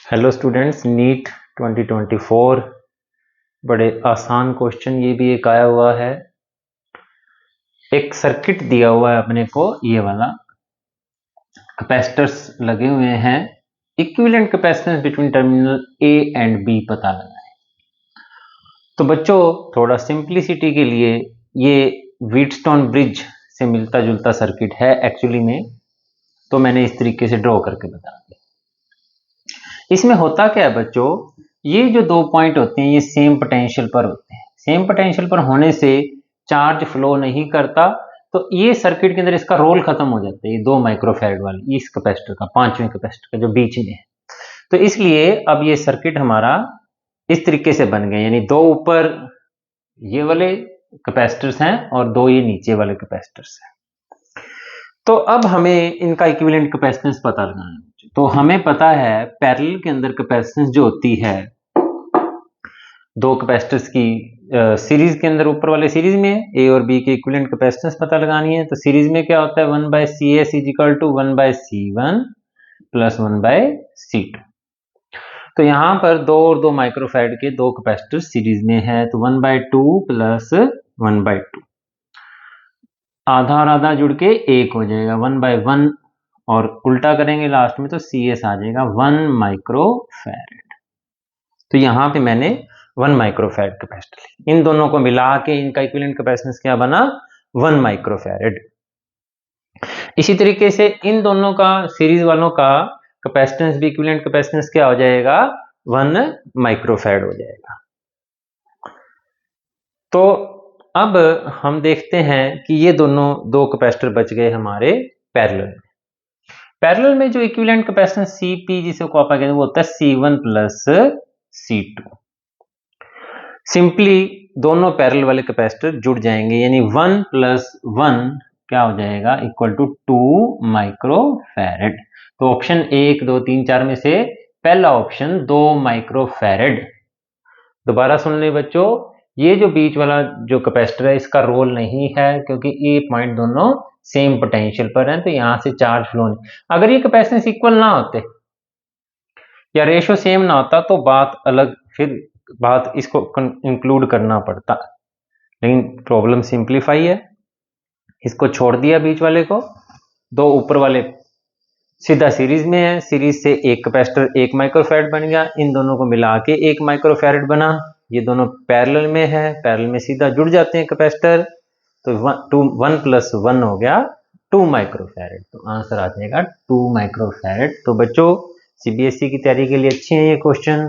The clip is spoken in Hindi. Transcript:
हेलो स्टूडेंट्स, नीट 2024 बड़े आसान क्वेश्चन ये भी एक आया हुआ है। एक सर्किट दिया हुआ है अपने को, ये वाला कैपेसिटर्स लगे हुए हैं। Equivalent capacitance between terminal A and B पता लगाएं। तो बच्चों, थोड़ा सिंप्लिसिटी के लिए ये व्हीटस्टोन ब्रिज से मिलता जुलता सर्किट है एक्चुअली में, तो मैंने इस तरीके से ड्रॉ करके बता दिया। इसमें होता क्या है बच्चों, ये जो दो पॉइंट होते हैं ये सेम पोटेंशियल पर होते हैं। सेम पोटेंशियल पर होने से चार्ज फ्लो नहीं करता, तो ये सर्किट के अंदर इसका रोल खत्म हो जाता है। ये 2 माइक्रोफैराड वाले इस कैपेसिटर का, 5वें कैपेसिटर का जो बीच में है, तो इसलिए अब ये सर्किट हमारा इस तरीके से बन गए, यानी 2 ऊपर ये वाले कैपेसिटर्स हैं और 2 ये नीचे वाले कैपेसिटर्स हैं। तो अब हमें इनका इक्विवेलेंट कैपेसिटेंस पता लगाना है। तो हमें पता है पैरेलल के अंदर कैपेसिटेंस जो होती है 2 कैपेसिटर्स की सीरीज के अंदर, ऊपर वाले सीरीज में ए और बी के इक्विवेलेंट कैपेसिटेंस पता लगानी है। तो सीरीज में क्या होता है, 1/CS is equal to 1/C1 plus 1/C2। तो यहां पर 2 और 2 माइक्रोफैराड के 2 कैपेसिटर सीरीज में है, तो 1/2 प्लस 1/2, आधा और आधा जुड़ के 1 हो जाएगा, 1/1 और उल्टा करेंगे लास्ट में तो CS आ जाएगा 1 माइक्रोफैराड। तो यहां पे मैंने 1 माइक्रोफैराड कैपेसिटर ली। इन दोनों को मिला के इनका इक्विवेलेंट कैपेसिटेंस क्या बना, 1 माइक्रोफैराड। इसी तरीके से इन दोनों का, सीरीज वालों का कैपेसिटेंस भी, इक्विवेलेंट कैपेसिटेंस क्या हो जाएगा, 1 माइक्रोफैराड हो जाएगा। तो अब हम देखते हैं कि ये दोनों 2 कैपेसिटर बच गए हमारे पैरेलल में। पैरेलल में जो इक्विवेलेंट कैपेसिटेंस CP जिसे को आप कहते हैं वो होता है C1 प्लस C2। सिंपली दोनों पैरेलल वाले कैपेसिटर जुड़ जाएंगे, यानी 1 प्लस 1 क्या हो जाएगा, इक्वल टू 2 माइक्रोफैराड। तो ऑप्शन 1, 2, 3, 4 में से पहला ऑप्शन 2 माइक्रोफैराड। दोबारा सुन ले बच्चों, ये जो बीच वाला जो कैपेसिटर है इसका रोल नहीं है, क्योंकि ये पॉइंट दोनों सेम पोटेंशियल पर हैं, तो यहां से चार्ज फ्लो नहीं। अगर ये कैपेसिटेंस इक्वल ना होते या रेशियो सेम ना होता तो बात अलग, फिर बात इसको इंक्लूड करना पड़ता, लेकिन प्रॉब्लम सिंप्लीफाई है। इसको छोड़ दिया बीच वाले को, 2 ऊपर वाले सीधा सीरीज में है, सीरीज से एक कैपेसिटर 1 माइक्रोफैराड बन गया, इन दोनों को मिला के 1 माइक्रोफैराड बना। ये दोनों पैरेलल में है, पैरेलल में सीधा जुड़ जाते हैं कैपेसिटर, तो 1 प्लस 1 हो गया 2 माइक्रोफैराड। तो आंसर आ जाएगा 2 माइक्रोफैराड। तो बच्चों, CBSE की तैयारी के लिए अच्छे हैं ये क्वेश्चन।